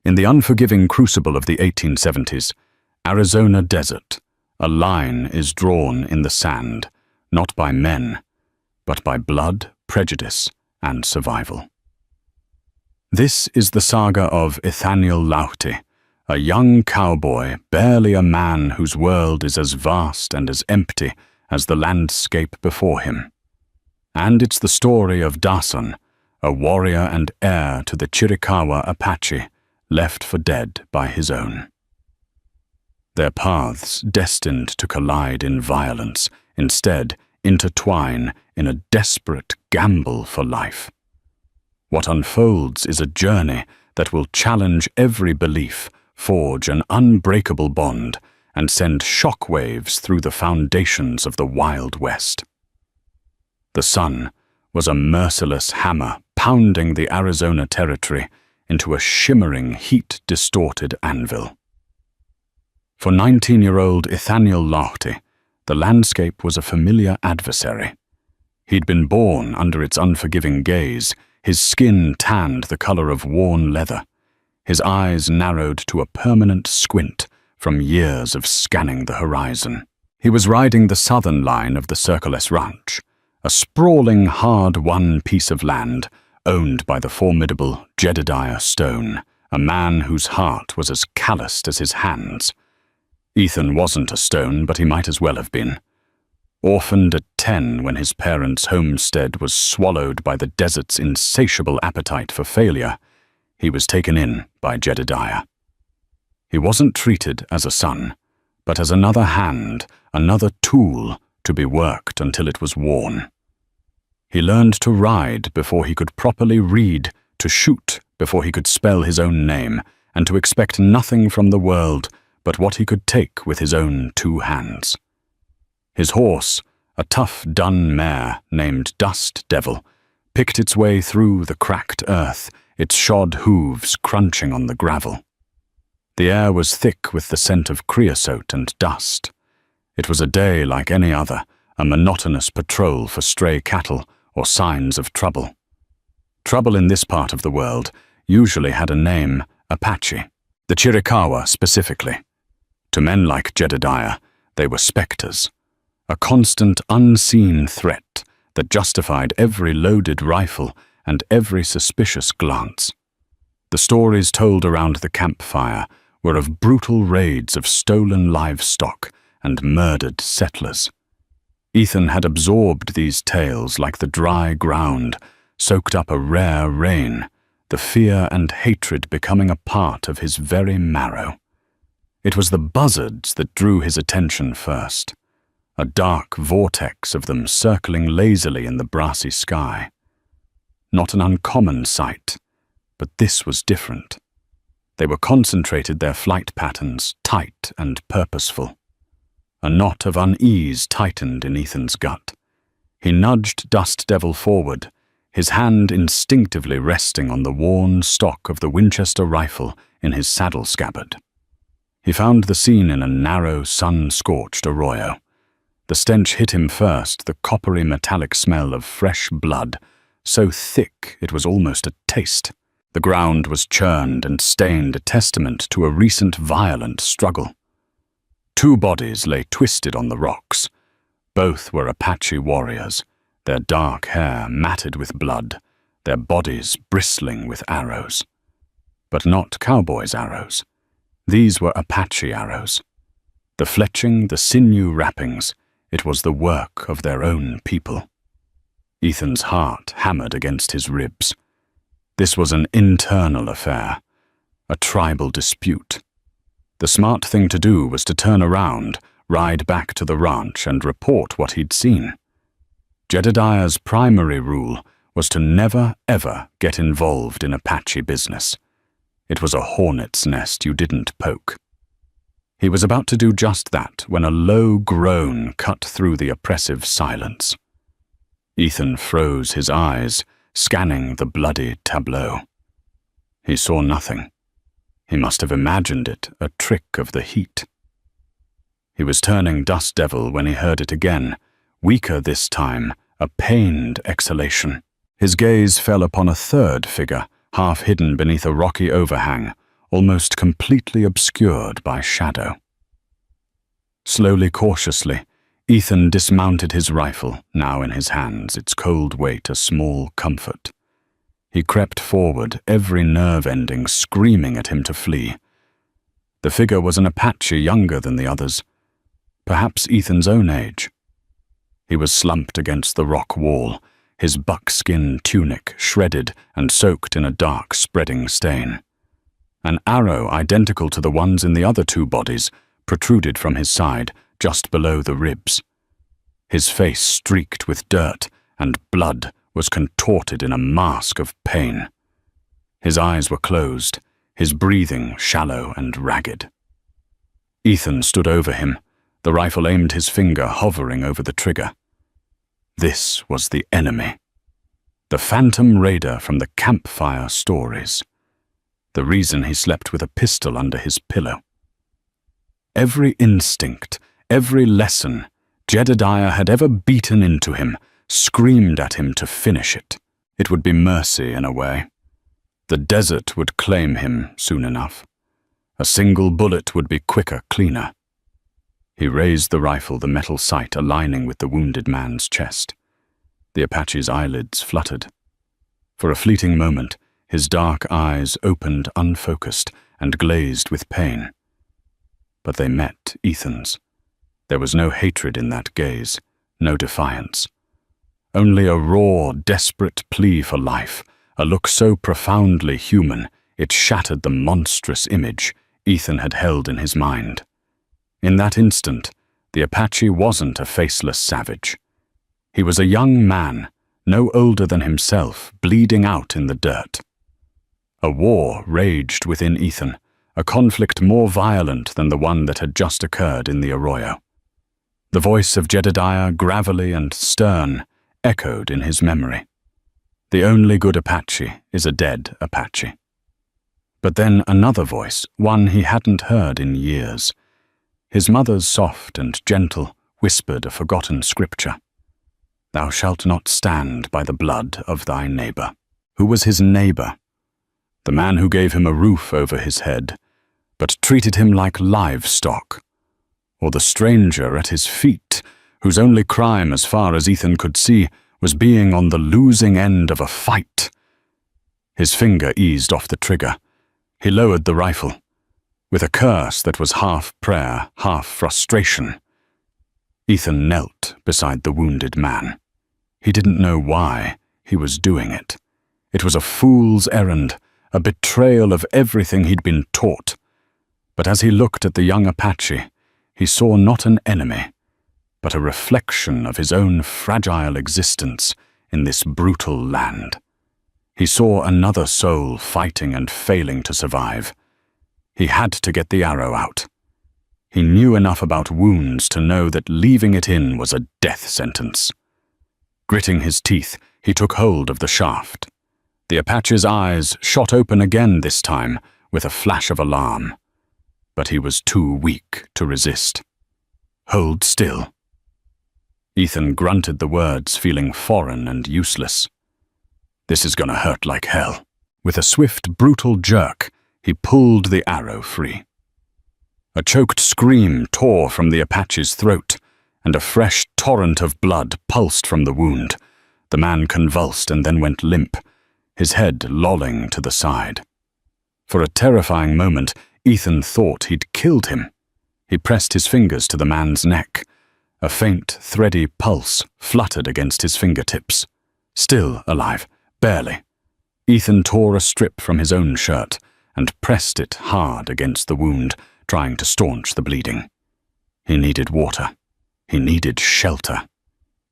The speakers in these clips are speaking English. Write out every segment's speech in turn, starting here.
In the unforgiving crucible of the 1870s, Arizona desert, a line is drawn in the sand, not by men, but by blood, prejudice, and survival. This is the saga of Ethaniel Laughty, a young cowboy, barely a man whose world is as vast and as empty as the landscape before him. And it's the story of Dasan, a warrior and heir to the Chiricahua Apache, left for dead by his own. Their paths, destined to collide in violence, instead intertwine in a desperate gamble for life. What unfolds is a journey that will challenge every belief, forge an unbreakable bond, and send shockwaves through the foundations of the Wild West. The sun was a merciless hammer pounding the Arizona territory into a shimmering, heat-distorted anvil. For 19-year-old Ethaniel Laughty, the landscape was a familiar adversary. He'd been born under its unforgiving gaze, his skin tanned the color of worn leather, his eyes narrowed to a permanent squint from years of scanning the horizon. He was riding the southern line of the Circle S Ranch, a sprawling, hard-won piece of land owned by the formidable Jedediah Stone, a man whose heart was as calloused as his hands. Ethan wasn't a Stone, but he might as well have been. Orphaned at 10 when his parents' homestead was swallowed by the desert's insatiable appetite for failure, he was taken in by Jedediah. He wasn't treated as a son, but as another hand, another tool to be worked until it was worn. He learned to ride before he could properly read, to shoot before he could spell his own name, and to expect nothing from the world but what he could take with his own 2 hands. His horse, a tough dun mare named Dust Devil, picked its way through the cracked earth, its shod hooves crunching on the gravel. The air was thick with the scent of creosote and dust. It was a day like any other, a monotonous patrol for stray cattle or signs of trouble. Trouble in this part of the world usually had a name, Apache, the Chiricahua specifically. To men like Jedediah, they were specters, a constant unseen threat that justified every loaded rifle and every suspicious glance. The stories told around the campfire were of brutal raids of stolen livestock and murdered settlers. Ethan had absorbed these tales like the dry ground, soaked up a rare rain, the fear and hatred becoming a part of his very marrow. It was the buzzards that drew his attention first, a dark vortex of them circling lazily in the brassy sky. Not an uncommon sight, but this was different. They were concentrated, their flight patterns tight and purposeful. A knot of unease tightened in Ethan's gut. He nudged Dust Devil forward, his hand instinctively resting on the worn stock of the Winchester rifle in his saddle scabbard. He found the scene in a narrow, sun-scorched arroyo. The stench hit him first, the coppery metallic smell of fresh blood, so thick it was almost a taste. The ground was churned and stained, a testament to a recent violent struggle. 2 bodies lay twisted on the rocks. Both were Apache warriors, their dark hair matted with blood, their bodies bristling with arrows. But not Cowboy's arrows. These were Apache arrows. The fletching, the sinew wrappings, it was the work of their own people. Ethan's heart hammered against his ribs. This was an internal affair, a tribal dispute. The smart thing to do was to turn around, ride back to the ranch, and report what he'd seen. Jedediah's primary rule was to never, ever get involved in Apache business. It was a hornet's nest you didn't poke. He was about to do just that when a low groan cut through the oppressive silence. Ethan froze his eyes, scanning the bloody tableau. He saw nothing. He must have imagined it, a trick of the heat. He was turning Dust Devil when he heard it again, weaker this time, a pained exhalation. His gaze fell upon a third figure, half hidden beneath a rocky overhang, almost completely obscured by shadow. Slowly, cautiously, Ethan dismounted his rifle, now in his hands, its cold weight a small comfort. He crept forward, every nerve ending screaming at him to flee. The figure was an Apache younger than the others, perhaps Ethan's own age. He was slumped against the rock wall, his buckskin tunic shredded and soaked in a dark, spreading stain. An arrow identical to the ones in the other two bodies protruded from his side, just below the ribs. His face, streaked with dirt and blood, was contorted in a mask of pain. His eyes were closed, his breathing shallow and ragged. Ethan stood over him, the rifle aimed, his finger hovering over the trigger. This was the enemy. The phantom raider from the campfire stories. The reason he slept with a pistol under his pillow. Every instinct, every lesson Jedediah had ever beaten into him, screamed at him to finish it. It would be mercy in a way. The desert would claim him soon enough. A single bullet would be quicker, cleaner. He raised the rifle, the metal sight aligning with the wounded man's chest. The Apache's eyelids fluttered. For a fleeting moment, his dark eyes opened unfocused and glazed with pain. But they met Ethan's. There was no hatred in that gaze, no defiance. Only a raw, desperate plea for life, a look so profoundly human it shattered the monstrous image Ethan had held in his mind. In that instant, the Apache wasn't a faceless savage. He was a young man, no older than himself, bleeding out in the dirt. A war raged within Ethan, a conflict more violent than the one that had just occurred in the arroyo. The voice of Jedediah, gravelly and stern, echoed in his memory. The only good Apache is a dead Apache. But then another voice, one he hadn't heard in years. His mother's soft and gentle whispered a forgotten scripture. Thou shalt not stand by the blood of thy neighbor. Who was his neighbor? The man who gave him a roof over his head, but treated him like livestock. Or the stranger at his feet, whose only crime, as far as Ethan could see, was being on the losing end of a fight. His finger eased off the trigger. He lowered the rifle, with a curse that was half prayer, half frustration. Ethan knelt beside the wounded man. He didn't know why he was doing it. It was a fool's errand, a betrayal of everything he'd been taught. But as he looked at the young Apache, he saw not an enemy, but a reflection of his own fragile existence in this brutal land. He saw another soul fighting and failing to survive. He had to get the arrow out. He knew enough about wounds to know that leaving it in was a death sentence. Gritting his teeth, he took hold of the shaft. The Apache's eyes shot open again this time, with a flash of alarm. But he was too weak to resist. Hold still. Ethan grunted the words, feeling foreign and useless. This is gonna hurt like hell. With a swift, brutal jerk, he pulled the arrow free. A choked scream tore from the Apache's throat, and a fresh torrent of blood pulsed from the wound. The man convulsed and then went limp, his head lolling to the side. For a terrifying moment, Ethan thought he'd killed him. He pressed his fingers to the man's neck. A faint, thready pulse fluttered against his fingertips. Still alive, barely. Ethan tore a strip from his own shirt and pressed it hard against the wound, trying to staunch the bleeding. He needed water. He needed shelter.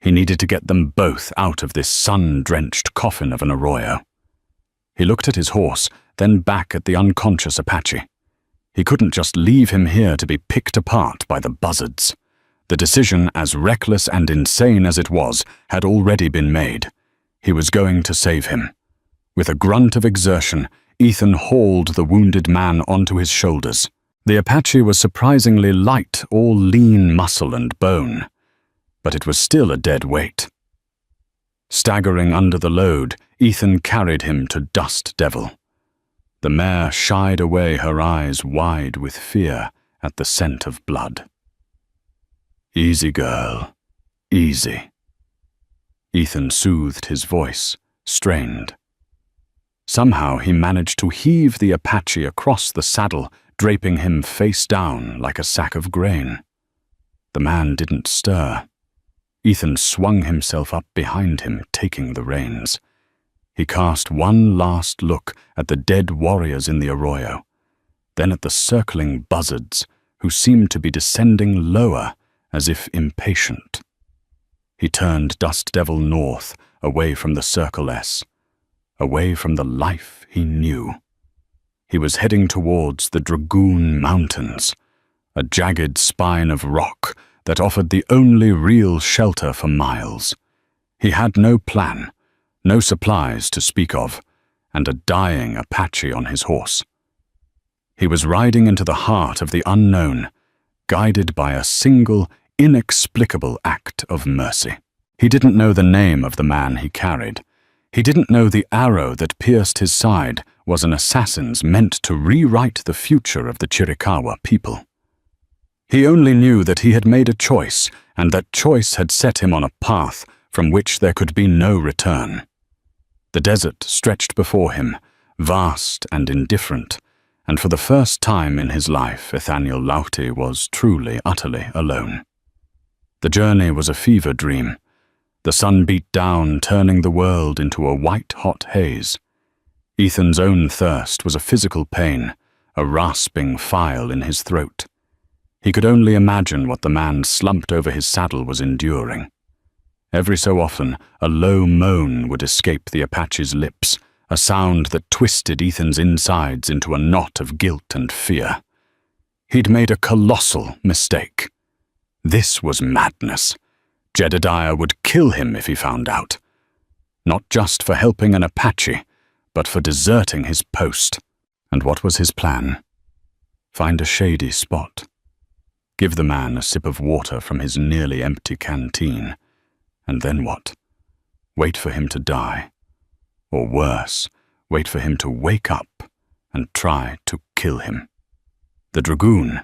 He needed to get them both out of this sun-drenched coffin of an arroyo. He looked at his horse, then back at the unconscious Apache. He couldn't just leave him here to be picked apart by the buzzards. The decision, as reckless and insane as it was, had already been made. He was going to save him. With a grunt of exertion, Ethan hauled the wounded man onto his shoulders. The Apache was surprisingly light, all lean muscle and bone, but it was still a dead weight. Staggering under the load, Ethan carried him to Dust Devil. The mare shied away, her eyes wide with fear at the scent of blood. "Easy, girl, easy." Ethan soothed his voice, strained. Somehow he managed to heave the Apache across the saddle, draping him face down like a sack of grain. The man didn't stir. Ethan swung himself up behind him, taking the reins. He cast one last look at the dead warriors in the arroyo, then at the circling buzzards, who seemed to be descending lower, as if impatient. He turned Dust Devil north, away from the Circle S, away from the life he knew. He was heading towards the Dragoon Mountains, a jagged spine of rock that offered the only real shelter for miles. He had no plan, no supplies to speak of, and a dying Apache on his horse. He was riding into the heart of the unknown, guided by a single, inexplicable act of mercy. He didn't know the name of the man he carried. He didn't know the arrow that pierced his side was an assassin's meant to rewrite the future of the Chiricahua people. He only knew that he had made a choice, and that choice had set him on a path from which there could be no return. The desert stretched before him, vast and indifferent, and for the first time in his life, Ethaniel Laughty was truly, utterly alone. The journey was a fever dream. The sun beat down, turning the world into a white-hot haze. Ethan's own thirst was a physical pain, a rasping file in his throat. He could only imagine what the man slumped over his saddle was enduring. Every so often, a low moan would escape the Apache's lips, a sound that twisted Ethan's insides into a knot of guilt and fear. He'd made a colossal mistake. This was madness. Jedediah would kill him if he found out. Not just for helping an Apache, but for deserting his post. And what was his plan? Find a shady spot. Give the man a sip of water from his nearly empty canteen. And then what? Wait for him to die. Or worse, wait for him to wake up and try to kill him. The Dragoon.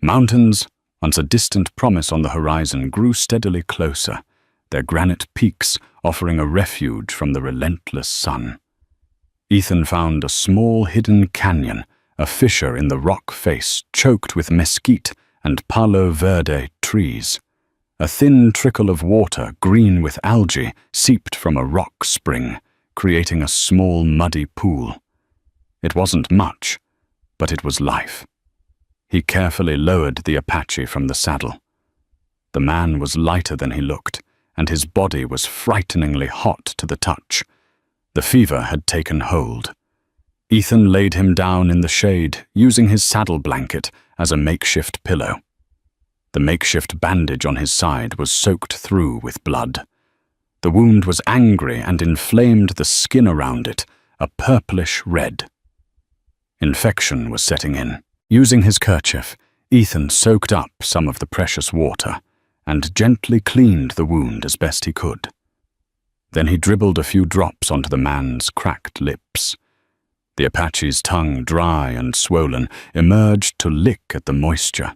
Mountains, once a distant promise on the horizon, grew steadily closer, their granite peaks offering a refuge from the relentless sun. Ethan found a small hidden canyon, a fissure in the rock face choked with mesquite and palo verde trees. A thin trickle of water, green with algae, seeped from a rock spring, creating a small muddy pool. It wasn't much, but it was life. He carefully lowered the Apache from the saddle. The man was lighter than he looked, and his body was frighteningly hot to the touch. The fever had taken hold. Ethan laid him down in the shade, using his saddle blanket as a makeshift pillow. The makeshift bandage on his side was soaked through with blood. The wound was angry and inflamed the skin around it, a purplish red. Infection was setting in. Using his kerchief, Ethan soaked up some of the precious water and gently cleaned the wound as best he could. Then he dribbled a few drops onto the man's cracked lips. The Apache's tongue, dry and swollen, emerged to lick at the moisture.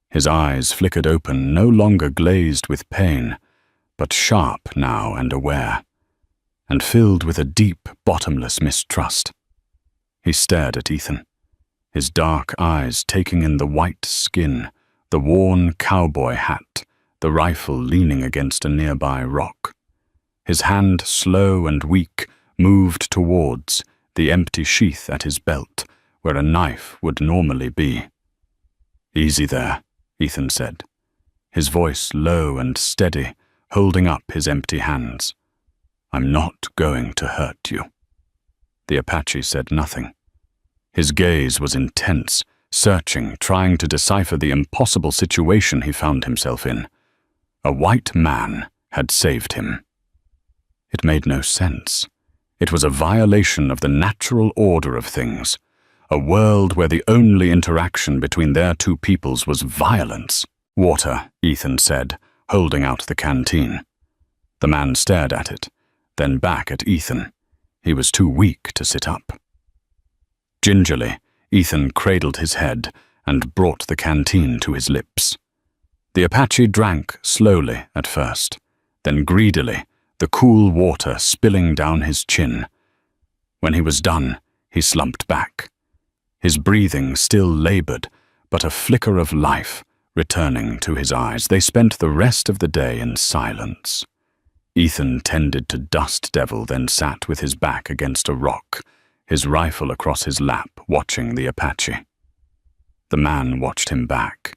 His eyes flickered open, no longer glazed with pain, but sharp now and aware, and filled with a deep, bottomless mistrust. He stared at Ethan, his dark eyes taking in the white skin, the worn cowboy hat, the rifle leaning against a nearby rock. His hand, slow and weak, moved towards the empty sheath at his belt, where a knife would normally be. "Easy there," Ethan said, his voice low and steady, holding up his empty hands. "I'm not going to hurt you." The Apache said nothing. His gaze was intense, searching, trying to decipher the impossible situation he found himself in. A white man had saved him. It made no sense. It was a violation of the natural order of things, a world where the only interaction between their two peoples was violence. "Water," Ethan said, holding out the canteen. The man stared at it, then back at Ethan. He was too weak to sit up. Gingerly, Ethan cradled his head and brought the canteen to his lips. The Apache drank slowly at first, then greedily, the cool water spilling down his chin. When he was done, he slumped back. His breathing still labored, but a flicker of life returning to his eyes. They spent the rest of the day in silence. Ethan tended to Dust Devil, then sat with his back against a rock, his rifle across his lap, watching the Apache. The man watched him back.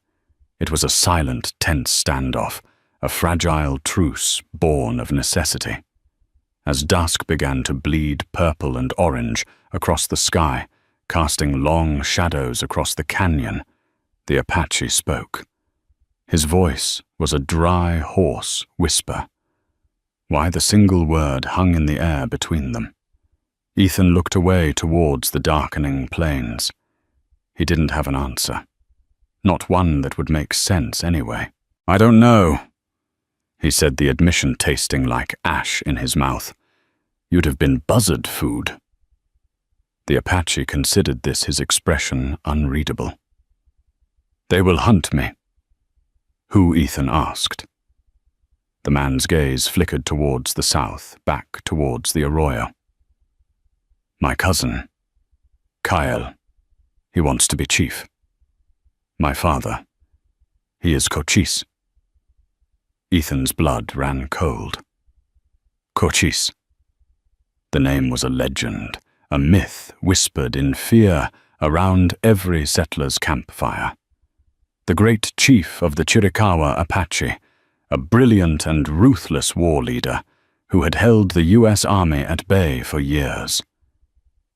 It was a silent, tense standoff, a fragile truce born of necessity. As dusk began to bleed purple and orange across the sky, casting long shadows across the canyon, the Apache spoke. His voice was a dry, hoarse whisper. Why the single word hung in the air between them? Ethan looked away towards the darkening plains. He didn't have an answer. Not one that would make sense anyway. "I don't know," he said, the admission tasting like ash in his mouth. "You'd have been buzzard food." The Apache considered this his expression unreadable. "They will hunt me." Who? Ethan asked. The man's gaze flickered towards the south, back towards the arroyo. "My cousin, Kyle. He wants to be chief. My father. He is Cochise." Ethan's blood ran cold. Cochise. The name was a legend, a myth whispered in fear around every settler's campfire. The great chief of the Chiricahua Apache, a brilliant and ruthless war leader who had held the U.S. Army at bay for years.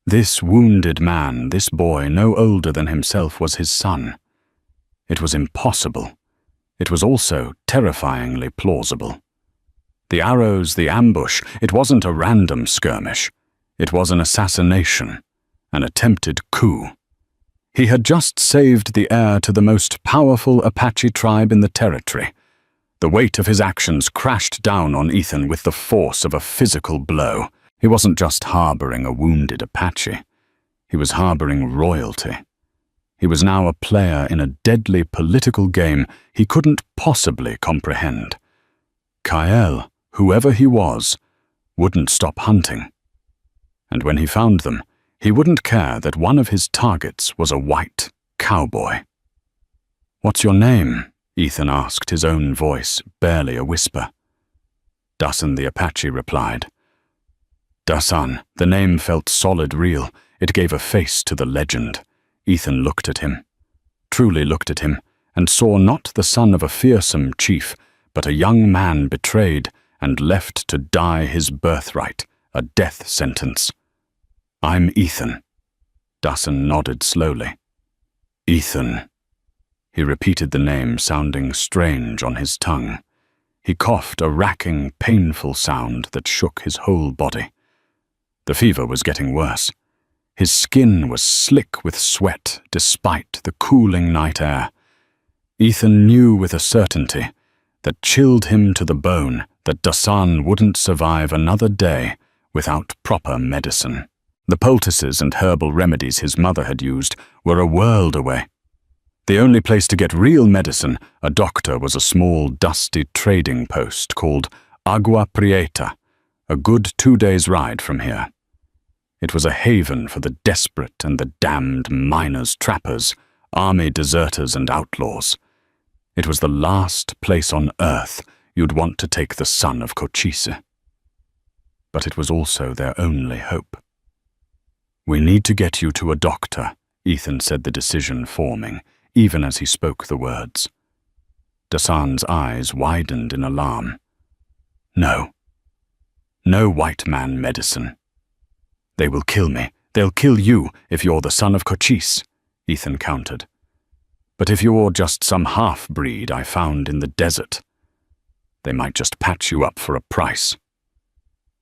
This wounded man, this boy no older than himself, was his son. It was impossible. It was also terrifyingly plausible. The arrows, the ambush, it wasn't a random skirmish. It was an assassination, an attempted coup. He had just saved the heir to the most powerful Apache tribe in the territory. The weight of his actions crashed down on Ethan with the force of a physical blow. He wasn't just harboring a wounded Apache. He was harboring royalty. He was now a player in a deadly political game he couldn't possibly comprehend. Kyle, whoever he was, wouldn't stop hunting. And when he found them, he wouldn't care that one of his targets was a white cowboy. "What's your name?" Ethan asked, his own voice barely a whisper. Dasan the Apache replied. Dasan, the name felt solid real. It gave a face to the legend. Ethan looked at him, truly looked at him, and saw not the son of a fearsome chief, but a young man betrayed and left to die his birthright, a death sentence. "I'm Ethan." Dasan nodded slowly. "Ethan." He repeated the name, sounding strange on his tongue. He coughed a racking, painful sound that shook his whole body. The fever was getting worse. His skin was slick with sweat despite the cooling night air. Ethan knew with a certainty that chilled him to the bone that Dasan wouldn't survive another day without proper medicine. The poultices and herbal remedies his mother had used were a world away. The only place to get real medicine, a doctor, was a small, dusty trading post called Agua Prieta, a good 2 days' ride from here. It was a haven for the desperate and the damned miners, trappers, army deserters and outlaws. It was the last place on earth you'd want to take the son of Cochise. But it was also their only hope. "We need to get you to a doctor," Ethan said, the decision forming, even as he spoke the words. Dasan's eyes widened in alarm. "No. No white man medicine. They will kill me. They'll kill you if you're the son of Cochise," Ethan countered. "But if you're just some half-breed I found in the desert, they might just patch you up for a price."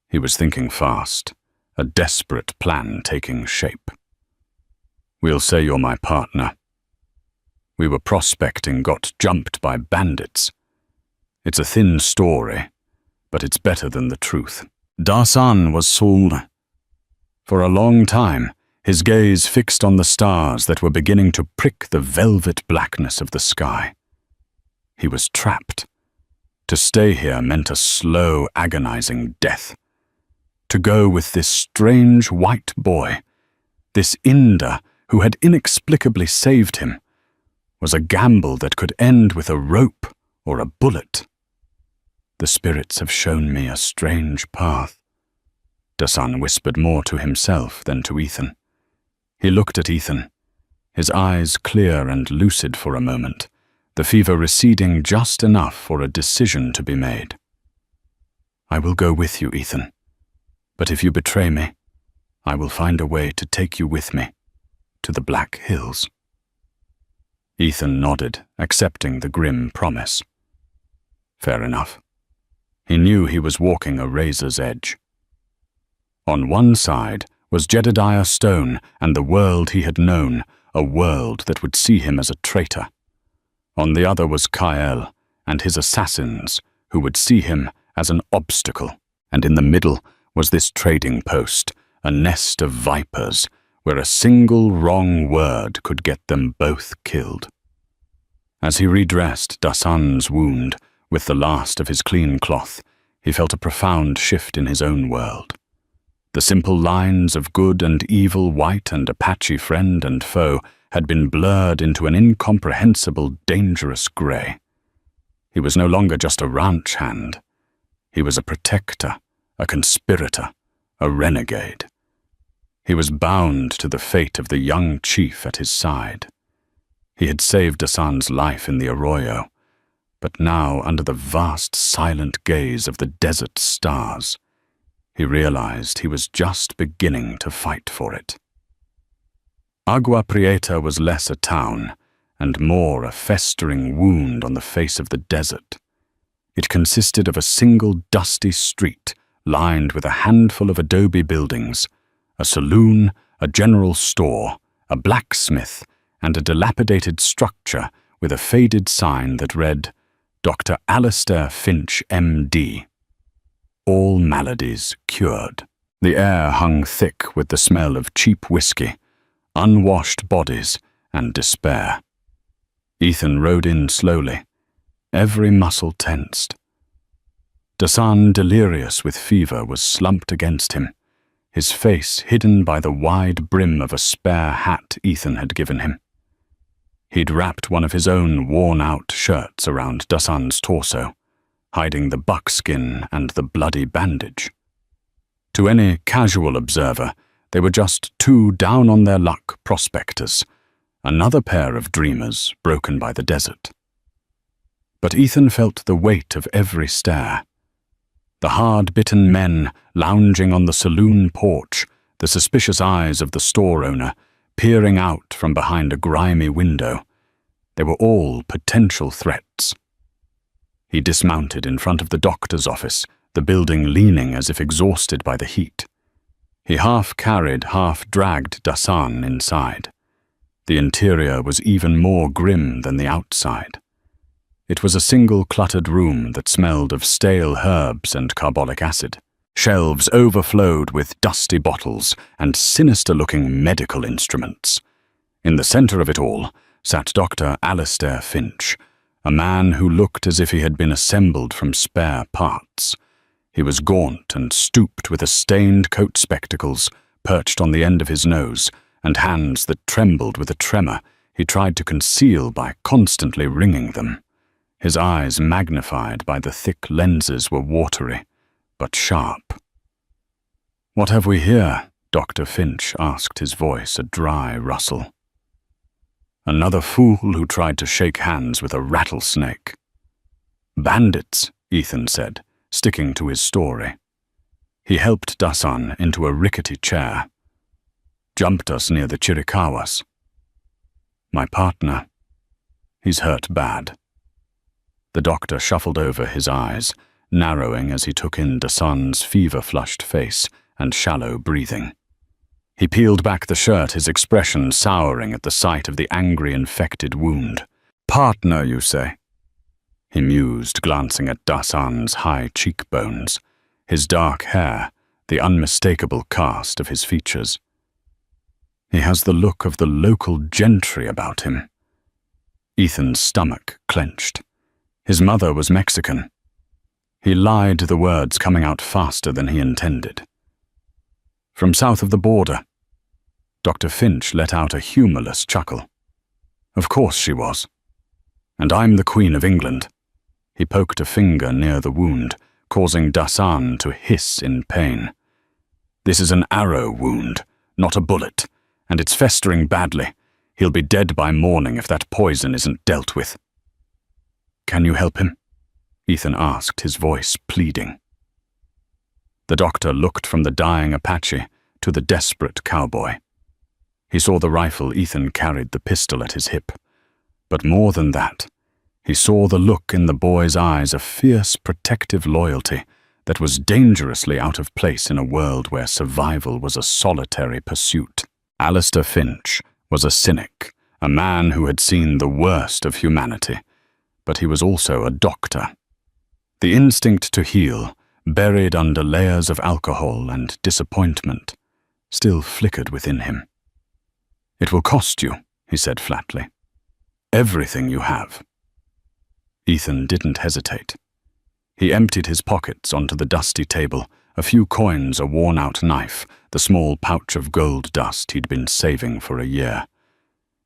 He was thinking fast, a desperate plan taking shape. "We'll say you're my partner. We were prospecting, got jumped by bandits. It's a thin story, but it's better than the truth." Dasan was sold. For a long time, his gaze fixed on the stars that were beginning to prick the velvet blackness of the sky. He was trapped. To stay here meant a slow, agonizing death. To go with this strange white boy, this Inder who had inexplicably saved him, was a gamble that could end with a rope or a bullet. The spirits have shown me a strange path. Dasan whispered more to himself than to Ethan. He looked at Ethan, his eyes clear and lucid for a moment, the fever receding just enough for a decision to be made. I will go with you, Ethan, but if you betray me, I will find a way to take you with me to the Black Hills. Ethan nodded, accepting the grim promise. Fair enough. He knew he was walking a razor's edge. On one side was Jedediah Stone and the world he had known, a world that would see him as a traitor. On the other was Kael and his assassins, who would see him as an obstacle. And in the middle was this trading post, a nest of vipers, where a single wrong word could get them both killed. As he redressed Dasan's wound with the last of his clean cloth, he felt a profound shift in his own world. The simple lines of good and evil, white and Apache friend and foe, had been blurred into an incomprehensible, dangerous grey. He was no longer just a ranch hand. He was a protector, a conspirator, a renegade. He was bound to the fate of the young chief at his side. He had saved Dasan's life in the arroyo, but now, under the vast, silent gaze of the desert stars, he realized he was just beginning to fight for it. Agua Prieta was less a town and more a festering wound on the face of the desert. It consisted of a single dusty street lined with a handful of adobe buildings, a saloon, a general store, a blacksmith, and a dilapidated structure with a faded sign that read, Dr. Alistair Finch, M.D. All maladies cured. The air hung thick with the smell of cheap whiskey, unwashed bodies, and despair. Ethan rode in slowly, every muscle tensed. Dasan, delirious with fever, was slumped against him, his face hidden by the wide brim of a spare hat Ethan had given him. He'd wrapped one of his own worn-out shirts around Dasan's torso, hiding the buckskin and the bloody bandage. To any casual observer, they were just two down-on-their-luck prospectors, another pair of dreamers broken by the desert. But Ethan felt the weight of every stare. The hard-bitten men lounging on the saloon porch, the suspicious eyes of the store owner, peering out from behind a grimy window. They were all potential threats. He dismounted in front of the doctor's office, the building leaning as if exhausted by the heat. He half-carried, half-dragged Dasan inside. The interior was even more grim than the outside. It was a single cluttered room that smelled of stale herbs and carbolic acid. Shelves overflowed with dusty bottles and sinister-looking medical instruments. In the center of it all sat Dr. Alistair Finch, a man who looked as if he had been assembled from spare parts. He was gaunt and stooped with a stained coat spectacles perched on the end of his nose and hands that trembled with a tremor he tried to conceal by constantly wringing them. His eyes, magnified by the thick lenses, were watery, but sharp. "What have we here?" Dr. Finch asked, his voice a dry rustle. "Another fool who tried to shake hands with a rattlesnake." "Bandits," Ethan said, sticking to his story. He helped Dasan into a rickety chair. "Jumped us near the Chiricahuas. My partner, he's hurt bad." The doctor shuffled over his eyes, narrowing as he took in Dasan's fever-flushed face and shallow breathing. He peeled back the shirt, his expression souring at the sight of the angry, infected wound. "Partner, you say?" He mused, glancing at Dasan's high cheekbones, his dark hair, the unmistakable cast of his features. He has the look of the local gentry about him. Ethan's stomach clenched. His mother was Mexican. He lied, the words coming out faster than he intended. From south of the border. Dr. Finch let out a humorless chuckle. Of course she was. And I'm the Queen of England. He poked a finger near the wound, causing Dasan to hiss in pain. This is an arrow wound, not a bullet, and it's festering badly. He'll be dead by morning if that poison isn't dealt with. Can you help him? Ethan asked, his voice pleading. The doctor looked from the dying Apache to the desperate cowboy. He saw the rifle Ethan carried, the pistol at his hip. But more than that, he saw the look in the boy's eyes of fierce protective loyalty that was dangerously out of place in a world where survival was a solitary pursuit. Alistair Finch was a cynic, a man who had seen the worst of humanity, but he was also a doctor. The instinct to heal, buried under layers of alcohol and disappointment, still flickered within him. It will cost you, he said flatly. Everything you have. Ethan didn't hesitate. He emptied his pockets onto the dusty table, a few coins, a worn-out knife, the small pouch of gold dust he'd been saving for a year.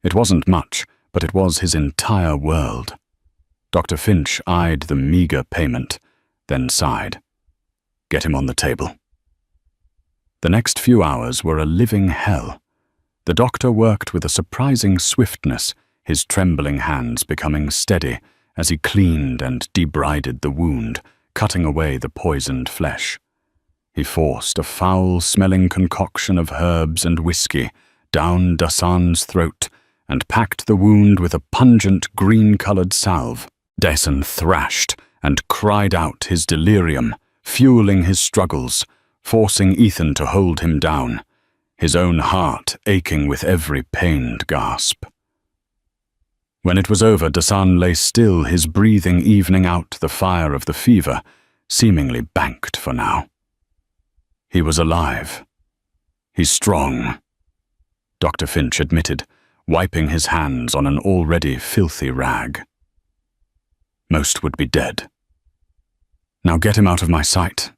It wasn't much, but it was his entire world. Dr. Finch eyed the meager payment, then sighed. Get him on the table. The next few hours were a living hell. The doctor worked with a surprising swiftness, his trembling hands becoming steady as he cleaned and debrided the wound, cutting away the poisoned flesh. He forced a foul-smelling concoction of herbs and whiskey down Dasan's throat and packed the wound with a pungent green-colored salve. Dasan thrashed and cried out, his delirium, fueling his struggles, forcing Ethan to hold him down, his own heart aching with every pained gasp. When it was over, Dasan lay still, his breathing evening out the fire of the fever, seemingly banked for now. He was alive. He's strong, Dr. Finch admitted, wiping his hands on an already filthy rag. Most would be dead. Now get him out of my sight.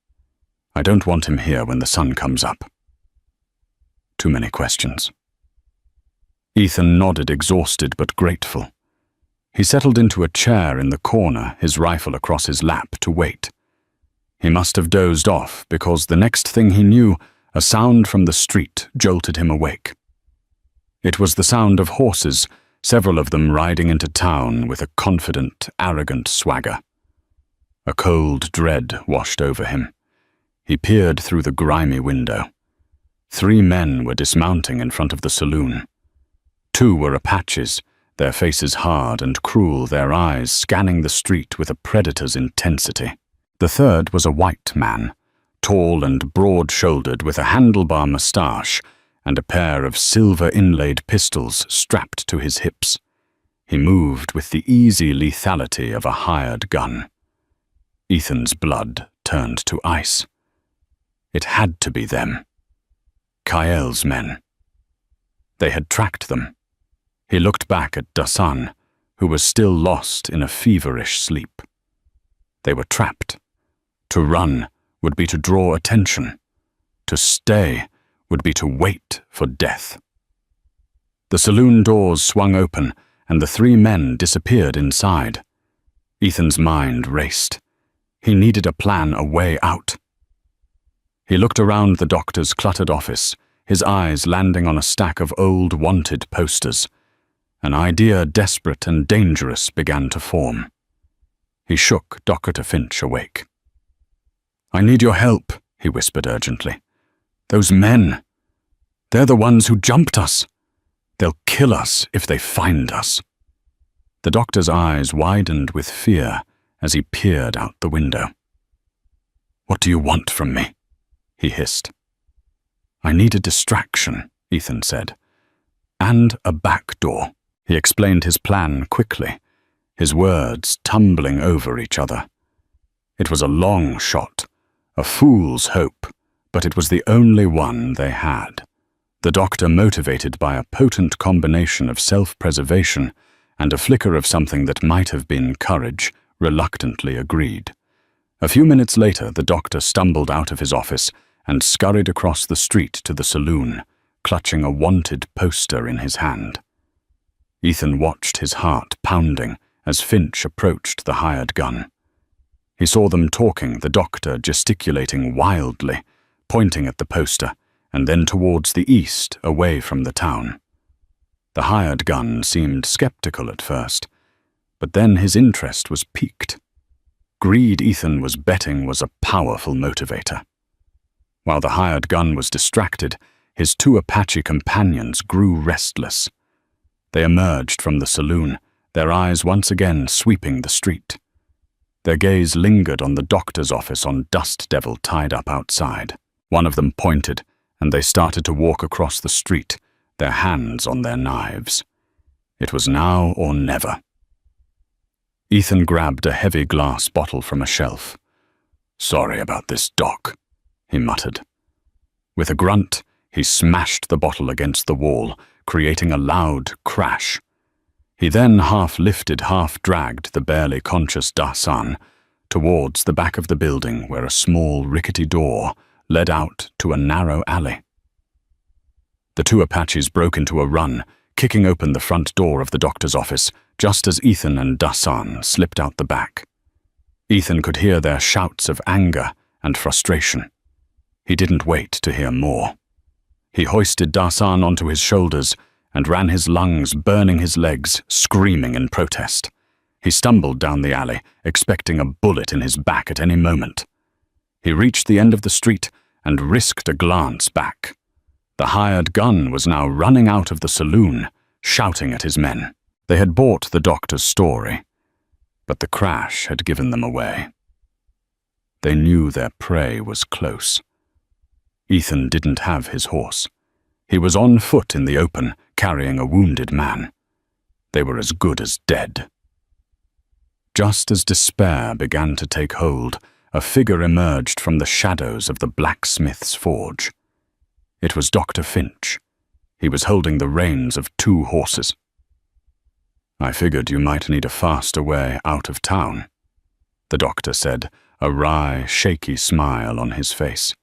I don't want him here when the sun comes up. Too many questions. Ethan nodded, exhausted but grateful. He settled into a chair in the corner, his rifle across his lap, to wait. He must have dozed off, because the next thing he knew, a sound from the street jolted him awake. It was the sound of horses, several of them riding into town with a confident, arrogant swagger. A cold dread washed over him. He peered through the grimy window. 3 men were dismounting in front of the saloon. 2 were Apaches, their faces hard and cruel, their eyes scanning the street with a predator's intensity. The third was a white man, tall and broad-shouldered, with a handlebar moustache and a pair of silver-inlaid pistols strapped to his hips. He moved with the easy lethality of a hired gun. Ethan's blood turned to ice. It had to be them. Kael's men. They had tracked them. He looked back at Dasan, who was still lost in a feverish sleep. They were trapped. To run would be to draw attention. To stay would be to wait for death. The saloon doors swung open, and the 3 men disappeared inside. Ethan's mind raced. He needed a plan, a way out. He looked around the doctor's cluttered office, his eyes landing on a stack of old wanted posters. An idea desperate and dangerous began to form. He shook Dr. Finch awake. I need your help, he whispered urgently. Those men, they're the ones who jumped us. They'll kill us if they find us. The doctor's eyes widened with fear as he peered out the window. What do you want from me? He hissed. I need a distraction, Ethan said. And a back door. He explained his plan quickly, his words tumbling over each other. It was a long shot, a fool's hope, but it was the only one they had. The doctor, motivated by a potent combination of self-preservation and a flicker of something that might have been courage, reluctantly agreed. A few minutes later, the doctor stumbled out of his office and scurried across the street to the saloon, clutching a wanted poster in his hand. Ethan watched, his heart pounding, as Finch approached the hired gun. He saw them talking, the doctor gesticulating wildly, pointing at the poster, and then towards the east, away from the town. The hired gun seemed skeptical at first, but then his interest was piqued. Greed, Ethan was betting, was a powerful motivator. While the hired gun was distracted, his two Apache companions grew restless. They emerged from the saloon, their eyes once again sweeping the street. Their gaze lingered on the doctor's office on Dust Devil tied up outside. One of them pointed, and they started to walk across the street, their hands on their knives. It was now or never. Ethan grabbed a heavy glass bottle from a shelf. "Sorry about this, Doc," he muttered. With a grunt, he smashed the bottle against the wall, creating a loud crash. He then half-lifted, half-dragged the barely conscious Dasan towards the back of the building where a small, rickety door led out to a narrow alley. The two Apaches broke into a run, kicking open the front door of the doctor's office just as Ethan and Dasan slipped out the back. Ethan could hear their shouts of anger and frustration. He didn't wait to hear more. He hoisted Dasan onto his shoulders and ran his lungs, burning his legs, screaming in protest. He stumbled down the alley, expecting a bullet in his back at any moment. He reached the end of the street and risked a glance back. The hired gun was now running out of the saloon, shouting at his men. They had bought the doctor's story, but the crash had given them away. They knew their prey was close. Ethan didn't have his horse. He was on foot in the open, carrying a wounded man. They were as good as dead. Just as despair began to take hold, a figure emerged from the shadows of the blacksmith's forge. It was Dr. Finch. He was holding the reins of two horses. "I figured you might need a faster way out of town," the doctor said, a wry, shaky smile on his face.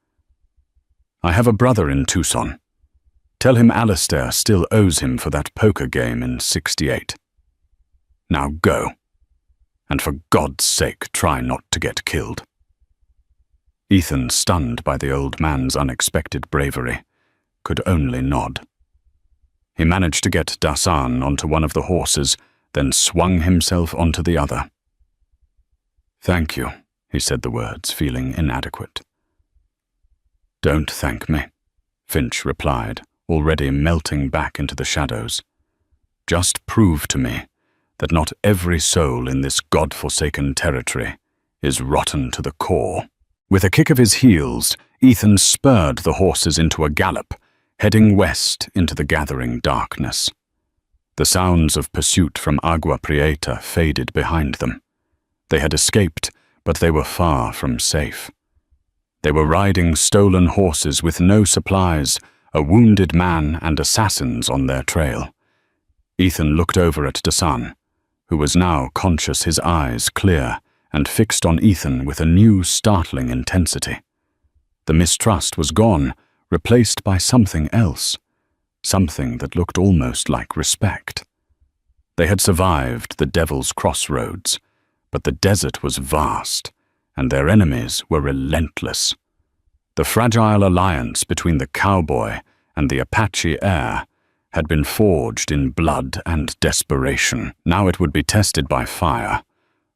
"I have a brother in Tucson. Tell him Alistair still owes him for that poker game in '68. Now go. And for God's sake, try not to get killed." Ethan, stunned by the old man's unexpected bravery, could only nod. He managed to get Dasan onto one of the horses, then swung himself onto the other. "Thank you," he said the words, feeling inadequate. "Don't thank me," Finch replied, already melting back into the shadows. "Just prove to me that not every soul in this God-forsaken territory is rotten to the core." With a kick of his heels, Ethan spurred the horses into a gallop, heading west into the gathering darkness. The sounds of pursuit from Agua Prieta faded behind them. They had escaped, but they were far from safe. They were riding stolen horses with no supplies, a wounded man and assassins on their trail. Ethan looked over at Dasan, who was now conscious, his eyes clear and fixed on Ethan with a new, startling intensity. The mistrust was gone, replaced by something else, something that looked almost like respect. They had survived the Devil's Crossroads, but the desert was vast, and their enemies were relentless. The fragile alliance between the Cowboy and the Apache heir had been forged in blood and desperation. Now it would be tested by fire.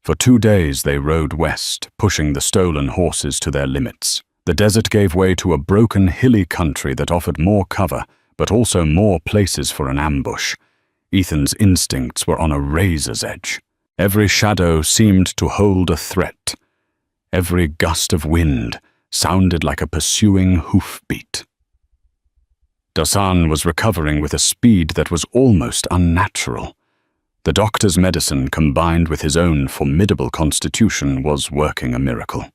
For 2 days they rode west, pushing the stolen horses to their limits. The desert gave way to a broken, hilly country that offered more cover, but also more places for an ambush. Ethan's instincts were on a razor's edge. Every shadow seemed to hold a threat. Every gust of wind sounded like a pursuing hoofbeat. Dasan was recovering with a speed that was almost unnatural. The doctor's medicine, combined with his own formidable constitution, was working a miracle.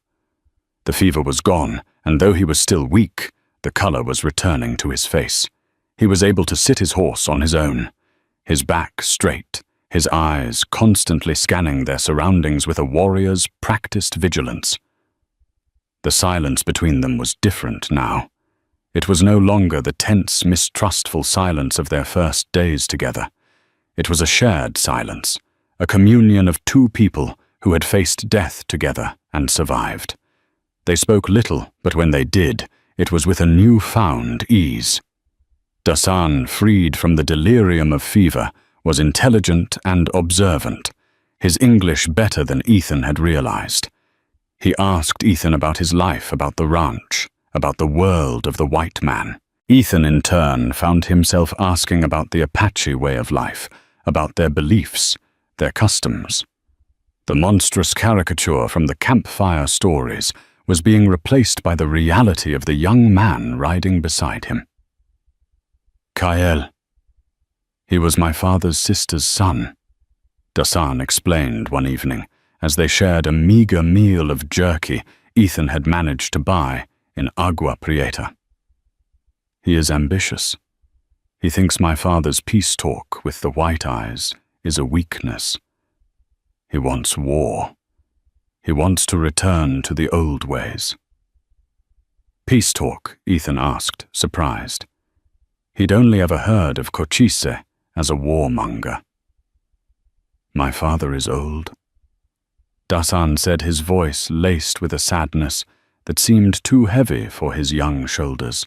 The fever was gone, and though he was still weak, the color was returning to his face. He was able to sit his horse on his own, his back straight, his eyes constantly scanning their surroundings with a warrior's practiced vigilance. The silence between them was different now. It was no longer the tense, mistrustful silence of their first days together. It was a shared silence, a communion of two people who had faced death together and survived. They spoke little, but when they did, it was with a newfound ease. Dasan, freed from the delirium of fever, was intelligent and observant, his English better than Ethan had realized. He asked Ethan about his life, about the ranch, about the world of the white man. Ethan, in turn, found himself asking about the Apache way of life, about their beliefs, their customs. The monstrous caricature from the campfire stories was being replaced by the reality of the young man riding beside him. Kael. He was my father's sister's son, Dasan explained one evening as they shared a meager meal of jerky Ethan had managed to buy in Agua Prieta. He is ambitious. He thinks my father's peace talk with the white eyes is a weakness. He wants war. He wants to return to the old ways. Peace talk, Ethan asked, surprised. He'd only ever heard of Cochise as a warmonger. My father is old. Dasan said, his voice laced with a sadness that seemed too heavy for his young shoulders.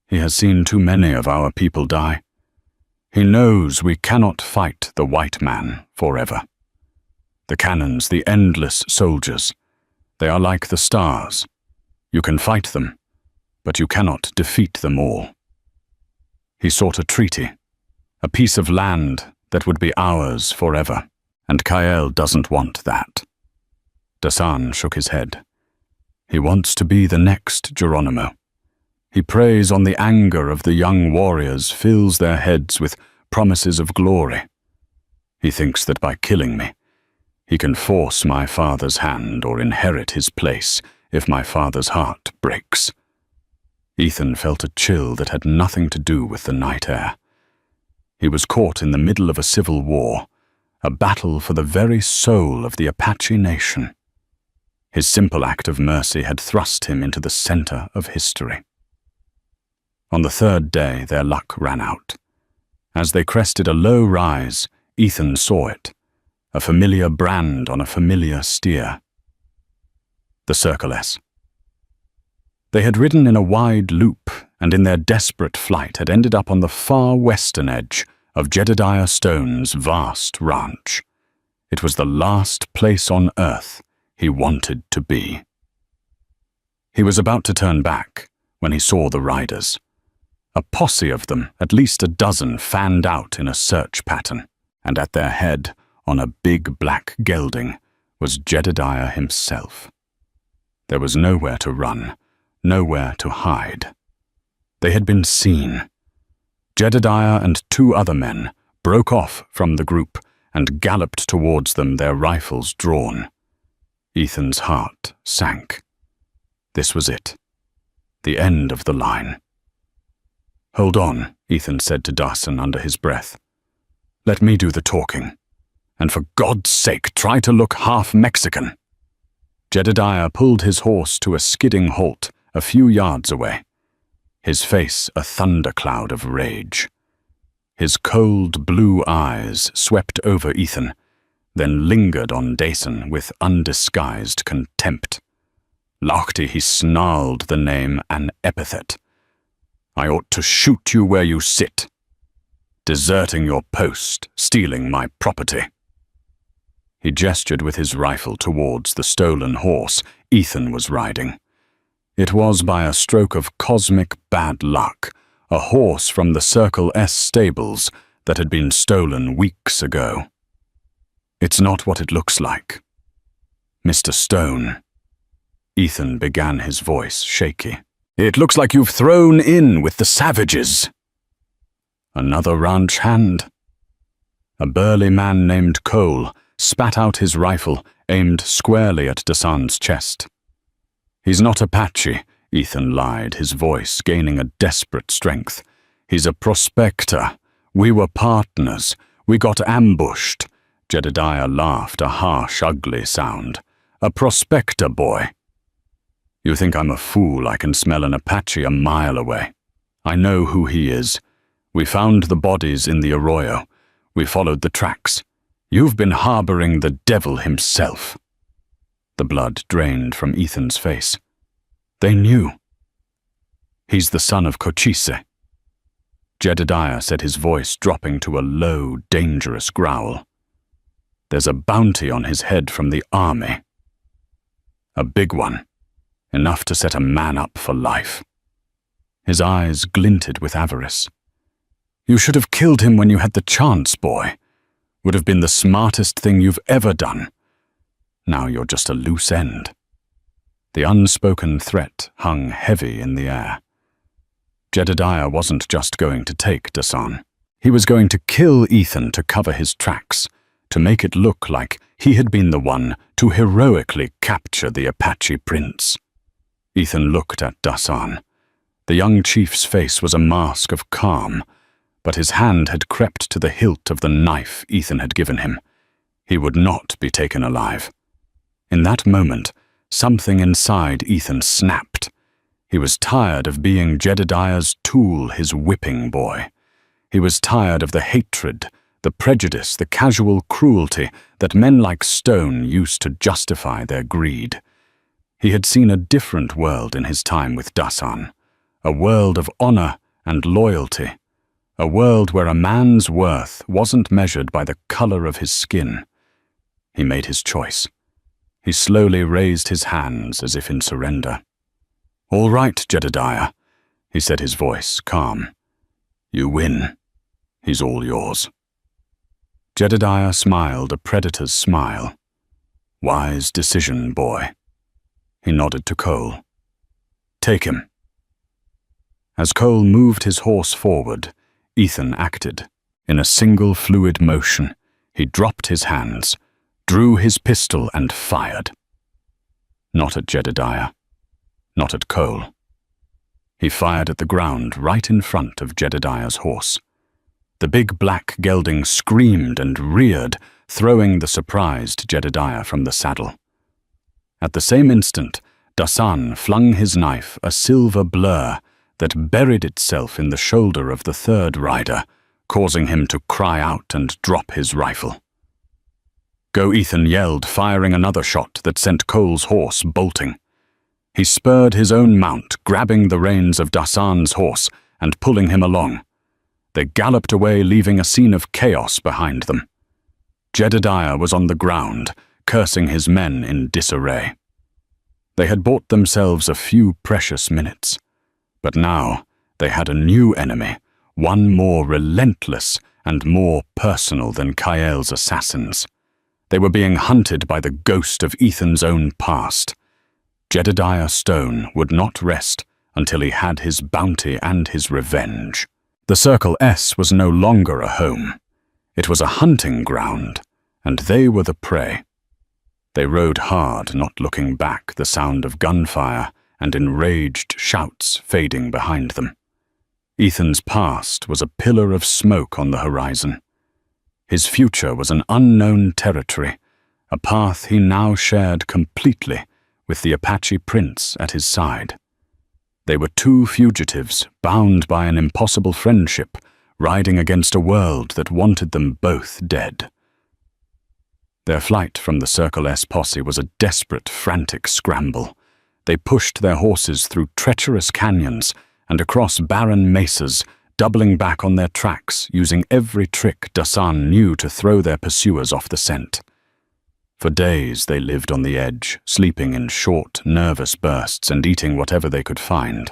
He has seen too many of our people die. He knows we cannot fight the white man forever. The cannons, the endless soldiers, they are like the stars. You can fight them, but you cannot defeat them all. He sought a treaty, a piece of land that would be ours forever, and Kael doesn't want that. Dasan shook his head. He wants to be the next Geronimo. He preys on the anger of the young warriors, fills their heads with promises of glory. He thinks that by killing me, he can force my father's hand or inherit his place if my father's heart breaks. Ethan felt a chill that had nothing to do with the night air. He was caught in the middle of a civil war, a battle for the very soul of the Apache nation. His simple act of mercy had thrust him into the center of history. On the third day, their luck ran out. As they crested a low rise, Ethan saw it, a familiar brand on a familiar steer. The Circle S. They had ridden in a wide loop, and in their desperate flight had ended up on the far western edge of Jedediah Stone's vast ranch. It was the last place on earth he wanted to be. He was about to turn back when he saw the riders. A posse of them, at least a dozen, fanned out in a search pattern, and at their head, on a big black gelding, was Jedediah himself. There was nowhere to run, nowhere to hide. They had been seen. Jedediah and two other men broke off from the group and galloped towards them, their rifles drawn. Ethan's heart sank. This was it. The end of the line. "Hold on," Ethan said to Dasan under his breath. "Let me do the talking. And for God's sake, try to look half Mexican." Jedediah pulled his horse to a skidding halt a few yards away, his face a thundercloud of rage. His cold blue eyes swept over Ethan, then lingered on Dasan with undisguised contempt. Laughty, he snarled the name, an epithet. "I ought to shoot you where you sit. Deserting your post, stealing my property." He gestured with his rifle towards the stolen horse Ethan was riding. It was, by a stroke of cosmic bad luck, a horse from the Circle S stables that had been stolen weeks ago. "It's not what it looks like. Mr. Stone." Ethan began, his voice shaky. "It looks like you've thrown in with the savages." Another ranch hand. A burly man named Cole spat out his rifle, aimed squarely at Dasan's chest. "He's not Apache," Ethan lied, his voice gaining a desperate strength. He's a prospector. We were partners. We got ambushed. Jedediah laughed, a harsh, ugly sound. A prospector boy. You think I'm a fool? I can smell an Apache a mile away. I know who he is. We found the bodies in the arroyo. We followed the tracks. You've been harboring the devil himself. The blood drained from Ethan's face. They knew. He's the son of Cochise. Jedediah said, his voice dropping to a low, dangerous growl. There's a bounty on his head from the army. A big one. Enough to set a man up for life. His eyes glinted with avarice. You should have killed him when you had the chance, boy. Would have been the smartest thing you've ever done. Now you're just a loose end. The unspoken threat hung heavy in the air. Jedediah wasn't just going to take Dasan. He was going to kill Ethan to cover his tracks, to make it look like he had been the one to heroically capture the Apache prince. Ethan looked at Dasan. The young chief's face was a mask of calm, but his hand had crept to the hilt of the knife Ethan had given him. He would not be taken alive. In that moment, something inside Ethan snapped. He was tired of being Jedediah's tool, his whipping boy. He was tired of the hatred, the prejudice, the casual cruelty that men like Stone used to justify their greed. He had seen a different world in his time with Dasan, a world of honor and loyalty, a world where a man's worth wasn't measured by the color of his skin. He made his choice. He slowly raised his hands as if in surrender. All right, Jedediah, he said, his voice calm. You win. He's all yours. Jedediah smiled a predator's smile. Wise decision, boy. He nodded to Cole. Take him. As Cole moved his horse forward, Ethan acted. In a single fluid motion, he dropped his hands, drew his pistol and fired. Not at Jedediah. Not at Cole. He fired at the ground right in front of Jedediah's horse. The big black gelding screamed and reared, throwing the surprised Jedediah from the saddle. At the same instant, Dasan flung his knife, a silver blur, that buried itself in the shoulder of the third rider, causing him to cry out and drop his rifle. Go, Ethan yelled, firing another shot that sent Cole's horse bolting. He spurred his own mount, grabbing the reins of Dasan's horse and pulling him along. They galloped away, leaving a scene of chaos behind them. Jedediah was on the ground, cursing his men in disarray. They had bought themselves a few precious minutes, but now they had a new enemy, one more relentless and more personal than Kael's assassins. They were being hunted by the ghost of Ethan's own past. Jedediah Stone would not rest until he had his bounty and his revenge. The Circle S was no longer a home. It was a hunting ground, and they were the prey. They rode hard, not looking back, the sound of gunfire and enraged shouts fading behind them. Ethan's past was a pillar of smoke on the horizon. His future was an unknown territory, a path he now shared completely with the Apache prince at his side. They were two fugitives bound by an impossible friendship, riding against a world that wanted them both dead. Their flight from the Circle S posse was a desperate, frantic scramble. They pushed their horses through treacherous canyons and across barren mesas, doubling back on their tracks, using every trick Dasan knew to throw their pursuers off the scent. For days they lived on the edge, sleeping in short, nervous bursts and eating whatever they could find.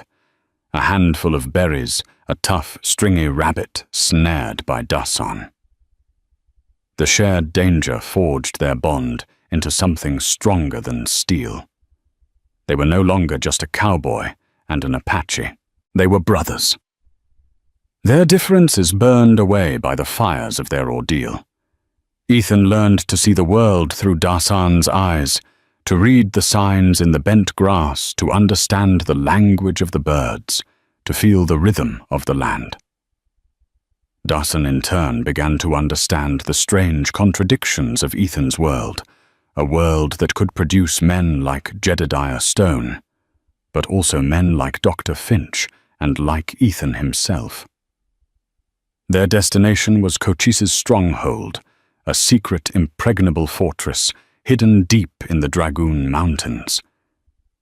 A handful of berries, a tough, stringy rabbit snared by Dasan. The shared danger forged their bond into something stronger than steel. They were no longer just a cowboy and an Apache. They were brothers. Their differences burned away by the fires of their ordeal. Ethan learned to see the world through Dasan's eyes, to read the signs in the bent grass, to understand the language of the birds, to feel the rhythm of the land. Dasan in turn began to understand the strange contradictions of Ethan's world, a world that could produce men like Jedediah Stone, but also men like Dr. Finch and like Ethan himself. Their destination was Cochise's stronghold, a secret, impregnable fortress hidden deep in the Dragoon Mountains.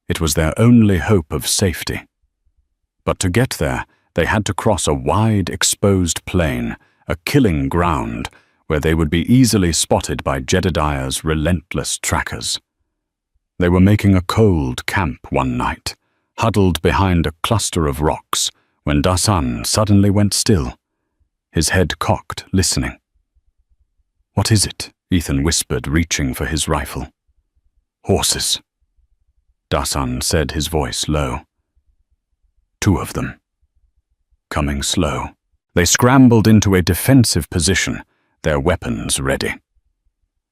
It was their only hope of safety. But to get there, they had to cross a wide, exposed plain, a killing ground, where they would be easily spotted by Jedediah's relentless trackers. They were making a cold camp one night, huddled behind a cluster of rocks, when Dasan suddenly went still, his head cocked, listening. "What is it?" Ethan whispered, reaching for his rifle. "Horses," Dasan said, his voice low. "2 of them. Coming slow." They scrambled into a defensive position, their weapons ready.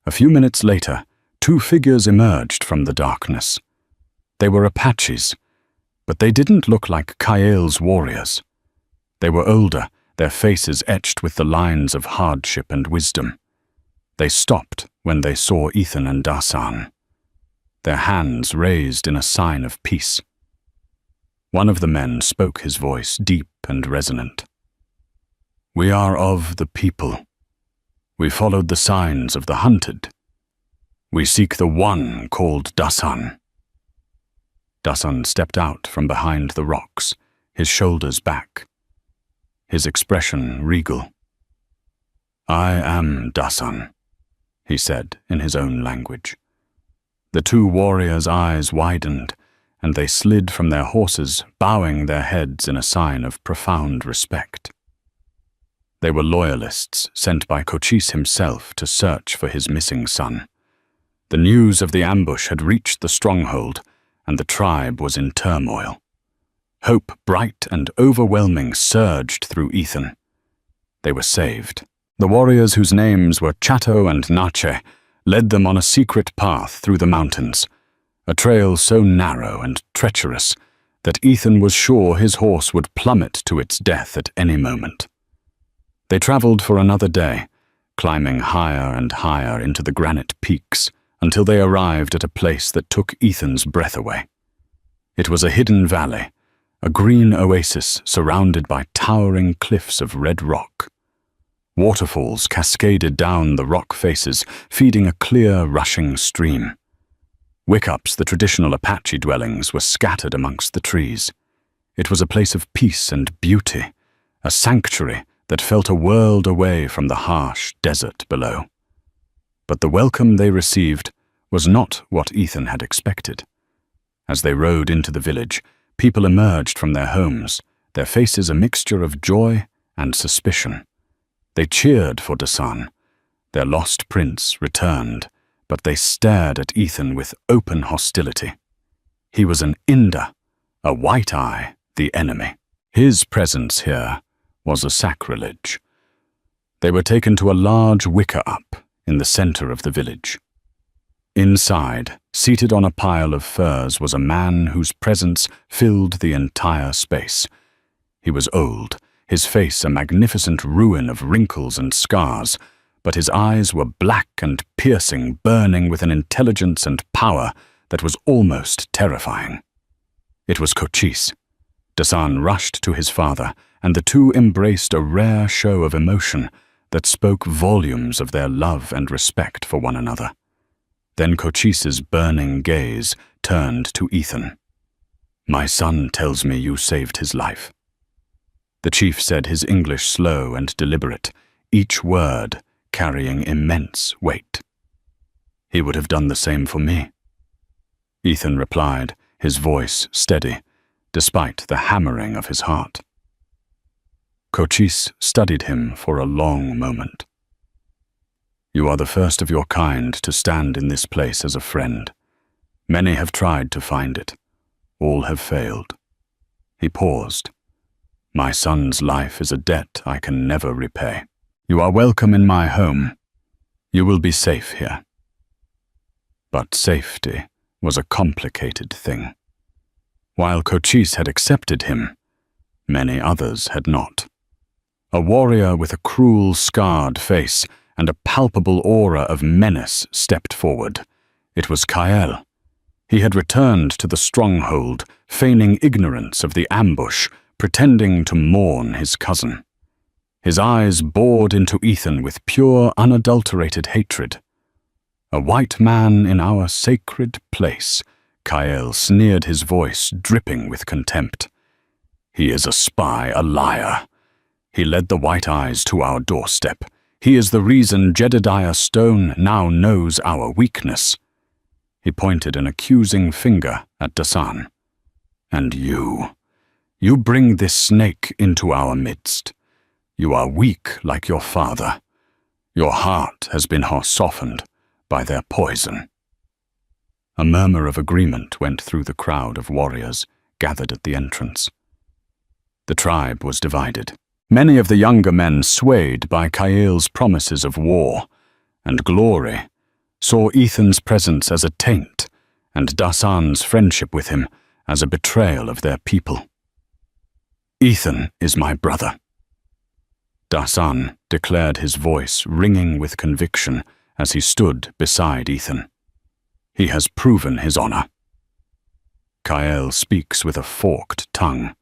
A few minutes later, 2 figures emerged from the darkness. They were Apaches, but they didn't look like Kael's warriors. They were older, their faces etched with the lines of hardship and wisdom. They stopped when they saw Ethan and Dasan, their hands raised in a sign of peace. One of the men spoke, his voice deep and resonant. "We are of the people. We followed the signs of the hunted. We seek the one called Dasan." Dasan stepped out from behind the rocks, his shoulders back, his expression regal. "I am Dasan," he said in his own language. The 2 warriors' eyes widened, and they slid from their horses, bowing their heads in a sign of profound respect. They were loyalists sent by Cochise himself to search for his missing son. The news of the ambush had reached the stronghold, and the tribe was in turmoil. Hope, bright and overwhelming, surged through Ethan. They were saved. The warriors, whose names were Chato and Nache, led them on a secret path through the mountains, a trail so narrow and treacherous that Ethan was sure his horse would plummet to its death at any moment. They traveled for another day, climbing higher and higher into the granite peaks until they arrived at a place that took Ethan's breath away. It was a hidden valley, a green oasis surrounded by towering cliffs of red rock. Waterfalls cascaded down the rock faces, feeding a clear, rushing stream. Wickups, the traditional Apache dwellings, were scattered amongst the trees. It was a place of peace and beauty, a sanctuary that felt a world away from the harsh desert below. But the welcome they received was not what Ethan had expected. As they rode into the village, people emerged from their homes, their faces a mixture of joy and suspicion. They cheered for Dasan. Their lost prince returned, but they stared at Ethan with open hostility. He was an Inda, a white eye, the enemy. His presence here was a sacrilege. They were taken to a large wicker-up in the center of the village. Inside, seated on a pile of furs, was a man whose presence filled the entire space. He was old, his face a magnificent ruin of wrinkles and scars, but his eyes were black and piercing, burning with an intelligence and power that was almost terrifying. It was Cochise. Dasan rushed to his father, and the 2 embraced a rare show of emotion that spoke volumes of their love and respect for one another. Then Cochise's burning gaze turned to Ethan. "My son tells me you saved his life." The chief said, his English slow and deliberate, each word carrying immense weight. "He would have done the same for me," Ethan replied, his voice steady, despite the hammering of his heart. Cochise studied him for a long moment. "You are the first of your kind to stand in this place as a friend. Many have tried to find it. All have failed." He paused. "My son's life is a debt I can never repay. You are welcome in my home. You will be safe here." But safety was a complicated thing. While Cochise had accepted him, many others had not. A warrior with a cruel, scarred face and a palpable aura of menace stepped forward. It was Kael. He had returned to the stronghold, feigning ignorance of the ambush, pretending to mourn his cousin. His eyes bored into Ethan with pure, unadulterated hatred. "A white man in our sacred place," Kael sneered, his voice dripping with contempt. "He is a spy, a liar. He led the White Eyes to our doorstep. He is the reason Jedediah Stone now knows our weakness." He pointed an accusing finger at Dasan. "And you bring this snake into our midst. You are weak like your father. Your heart has been softened by their poison." A murmur of agreement went through the crowd of warriors gathered at the entrance. The tribe was divided. Many of the younger men, swayed by Kael's promises of war and glory, saw Ethan's presence as a taint and Dasan's friendship with him as a betrayal of their people. "Ethan is my brother," Dasan declared, his voice ringing with conviction as he stood beside Ethan. "He has proven his honor." Kael speaks with a forked tongue.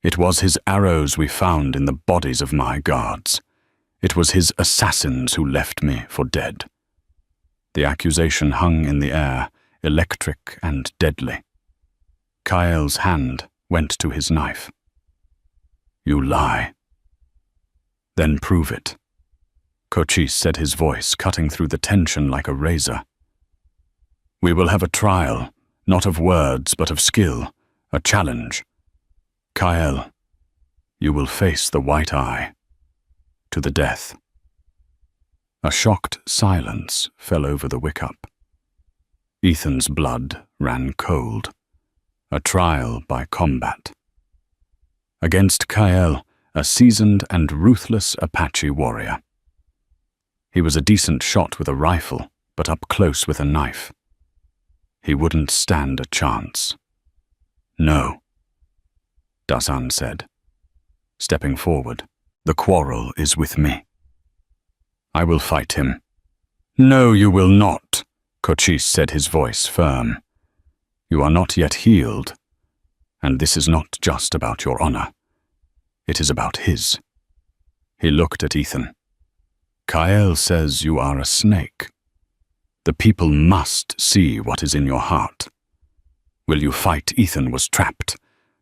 "It was his arrows we found in the bodies of my guards. It was his assassins who left me for dead." The accusation hung in the air, electric and deadly. Kael's hand went to his knife. "You lie." "Then prove it," Cochise said, his voice cutting through the tension like a razor. "We will have a trial, not of words but of skill, a challenge. Kael, you will face the White Eye to the death." A shocked silence fell over the Wickup. Ethan's blood ran cold. A trial by combat. Against Kael, a seasoned and ruthless Apache warrior. He was a decent shot with a rifle, but up close with a knife. He wouldn't stand a chance. "No," Dasan said, stepping forward. "The quarrel is with me. I will fight him." "No, you will not," Cochise said, his voice firm. "You are not yet healed, and this is not just about your honor. It is about his." He looked at Ethan. "Kael says you are a snake. The people must see what is in your heart. Will you fight?" Ethan was trapped.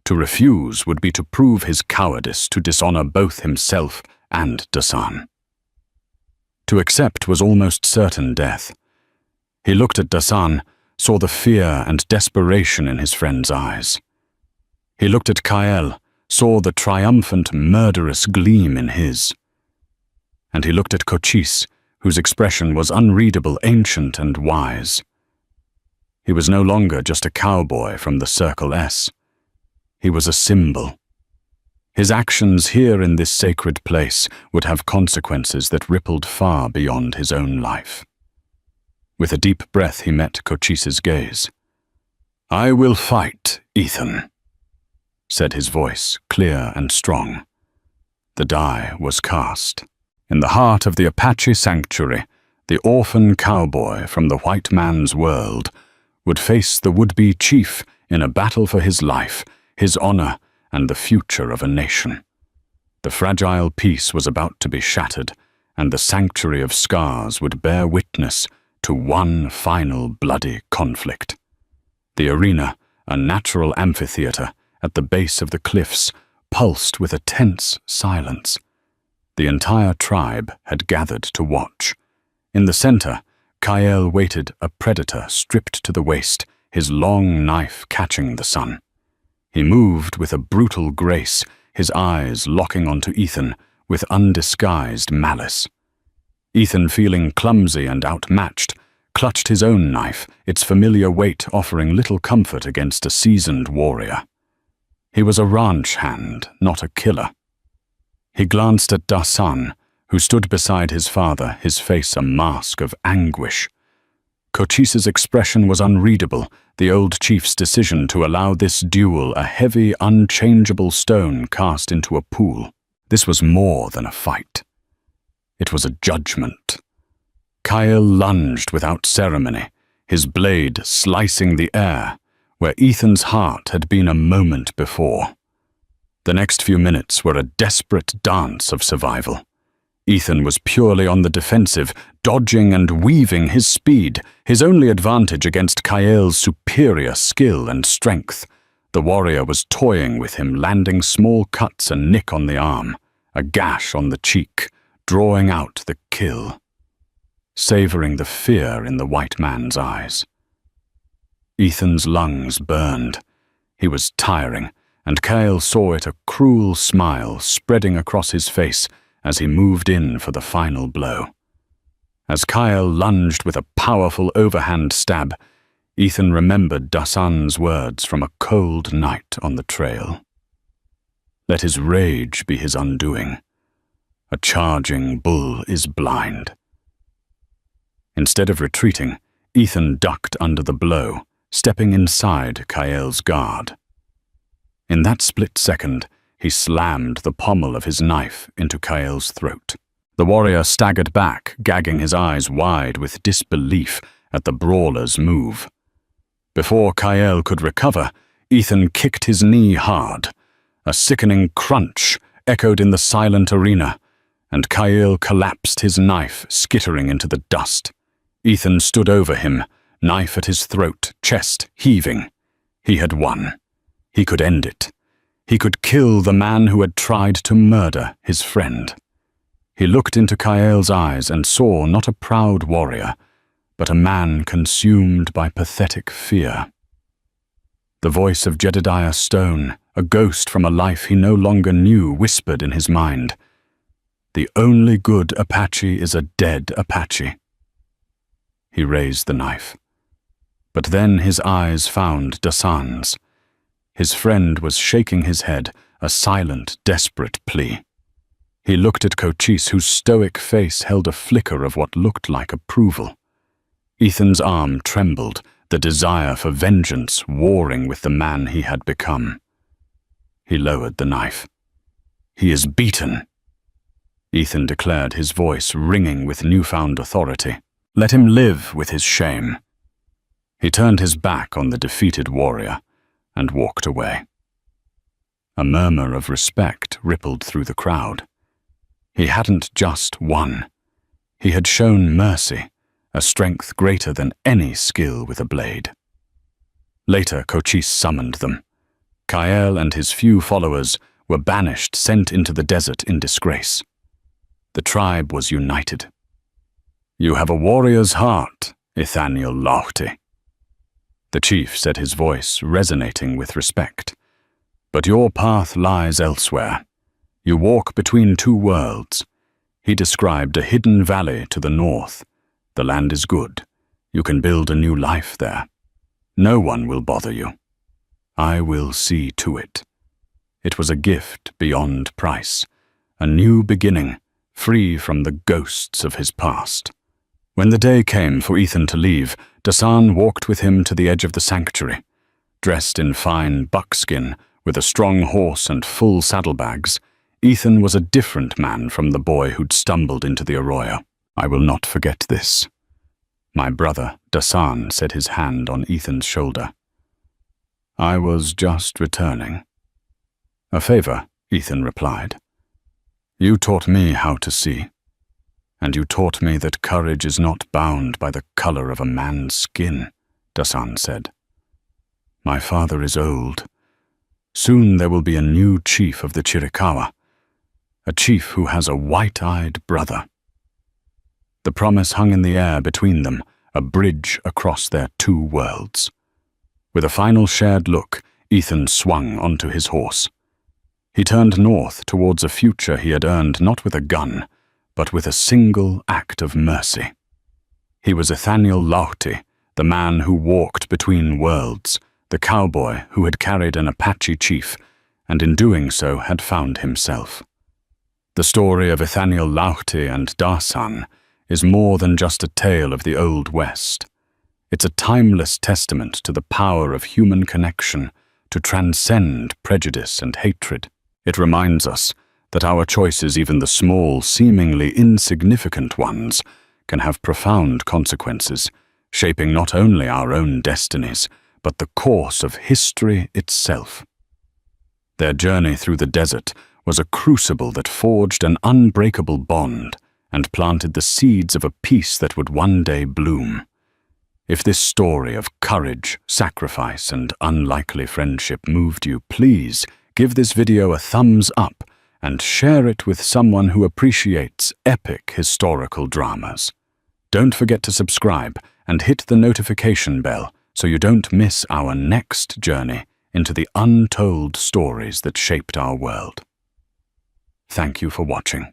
To refuse would be to prove his cowardice, to dishonor both himself and Dasan. To accept was almost certain death. He looked at Dasan, saw the fear and desperation in his friend's eyes. He looked at Kael, saw the triumphant, murderous gleam in his. And he looked at Cochise, whose expression was unreadable, ancient and wise. He was no longer just a cowboy from the Circle S. He was a symbol. His actions here in this sacred place would have consequences that rippled far beyond his own life. With a deep breath, he met Cochise's gaze. "I will fight, Ethan," said his voice, clear and strong. The die was cast. In the heart of the Apache sanctuary, the orphan cowboy from the white man's world would face the would-be chief in a battle for his life, his honor, and the future of a nation. The fragile peace was about to be shattered, and the sanctuary of scars would bear witness to one final bloody conflict. The arena, a natural amphitheater at the base of the cliffs, pulsed with a tense silence. The entire tribe had gathered to watch. In the center, Kael waited, a predator stripped to the waist, his long knife catching the sun. He moved with a brutal grace, his eyes locking onto Ethan with undisguised malice. Ethan, feeling clumsy and outmatched, clutched his own knife, its familiar weight offering little comfort against a seasoned warrior. He was a ranch hand, not a killer. He glanced at Dasan, who stood beside his father, his face a mask of anguish. Cochise's expression was unreadable, the old chief's decision to allow this duel a heavy, unchangeable stone cast into a pool. This was more than a fight. It was a judgment. Kyle lunged without ceremony, his blade slicing the air, where Ethan's heart had been a moment before. The next few minutes were a desperate dance of survival. Ethan was purely on the defensive, dodging and weaving his speed, his only advantage against Kyle's superior skill and strength. The warrior was toying with him, landing small cuts, a nick on the arm, a gash on the cheek, drawing out the kill, savoring the fear in the white man's eyes. Ethan's lungs burned. He was tiring, and Kyle saw it, a cruel smile spreading across his face as he moved in for the final blow. As Kyle lunged with a powerful overhand stab, Ethan remembered Dasan's words from a cold night on the trail. Let his rage be his undoing. A charging bull is blind. Instead of retreating, Ethan ducked under the blow, stepping inside Kyle's guard. In that split second, he slammed the pommel of his knife into Kyle's throat. The warrior staggered back, gagging his eyes wide with disbelief at the brawler's move. Before Kyle could recover, Ethan kicked his knee hard. A sickening crunch echoed in the silent arena, and Kyle collapsed, his knife skittering into the dust. Ethan stood over him, knife at his throat, chest heaving. He had won. He could end it. He could kill the man who had tried to murder his friend. He looked into Kyle's eyes and saw not a proud warrior, but a man consumed by pathetic fear. The voice of Jedediah Stone, a ghost from a life he no longer knew, whispered in his mind, "The only good Apache is a dead Apache." He raised the knife. But then his eyes found Dasan's. His friend was shaking his head, a silent, desperate plea. He looked at Cochise, whose stoic face held a flicker of what looked like approval. Ethan's arm trembled, the desire for vengeance warring with the man he had become. He lowered the knife. "He is beaten," Ethan declared, his voice ringing with newfound authority. "Let him live with his shame." He turned his back on the defeated warrior and walked away. A murmur of respect rippled through the crowd. He hadn't just won. He had shown mercy, a strength greater than any skill with a blade. Later, Cochise summoned them. Kyle and his few followers were banished, sent into the desert in disgrace. The tribe was united. "You have a warrior's heart, Ethaniel Laughty," the chief said, his voice resonating with respect. "But your path lies elsewhere. You walk between two worlds." He described a hidden valley to the north. "The land is good. You can build a new life there. No one will bother you. I will see to it." It was a gift beyond price, a new beginning, free from the ghosts of his past. When the day came for Ethan to leave, Dasan walked with him to the edge of the sanctuary. Dressed in fine buckskin, with a strong horse and full saddlebags, Ethan was a different man from the boy who'd stumbled into the arroyo. "I will not forget this." "My brother," Dasan set his hand on Ethan's shoulder. "I was just returning." "A favor," Ethan replied. "You taught me how to see, and you taught me that courage is not bound by the color of a man's skin," Dasan said. "My father is old. Soon there will be a new chief of the Chiricahua, a chief who has a white-eyed brother." The promise hung in the air between them, a bridge across their two worlds. With a final shared look, Ethan swung onto his horse. He turned north towards a future he had earned not with a gun, but with a single act of mercy. He was Ethaniel Laughty, the man who walked between worlds, the cowboy who had carried an Apache chief, and in doing so had found himself. The story of Ethaniel Laughty and Dasan is more than just a tale of the Old West. It's a timeless testament to the power of human connection to transcend prejudice and hatred. It reminds us that our choices, even the small, seemingly insignificant ones, can have profound consequences, shaping not only our own destinies, but the course of history itself. Their journey through the desert was a crucible that forged an unbreakable bond and planted the seeds of a peace that would one day bloom. If this story of courage, sacrifice, and unlikely friendship moved you, please give this video a thumbs up and share it with someone who appreciates epic historical dramas. Don't forget to subscribe and hit the notification bell so you don't miss our next journey into the untold stories that shaped our world. Thank you for watching.